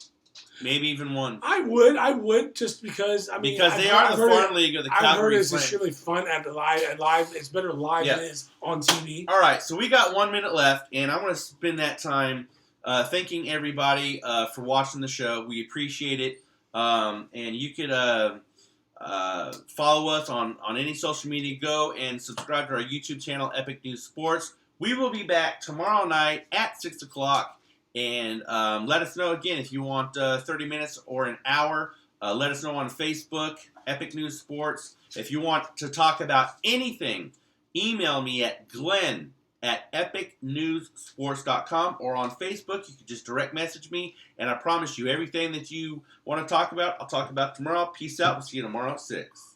Maybe even one. I would, just because. Because they are the farm league of the Calgary I've heard it's Flames. extremely fun at live. It's better live than it is on TV. All right, so we got 1 minute left, and I'm going to spend that time thanking everybody for watching the show. We appreciate it. And you could follow us on any social media. Go and subscribe to our YouTube channel, Epic News Sports. We will be back tomorrow night at 6 o'clock. And let us know again if you want 30 minutes or an hour. Let us know on Facebook, Epic News Sports. If you want to talk about anything, email me at glenn@epicnewssports.com, or on Facebook. You can just direct message me, and I promise you everything that you want to talk about, I'll talk about tomorrow. Peace out. We'll see you tomorrow at 6.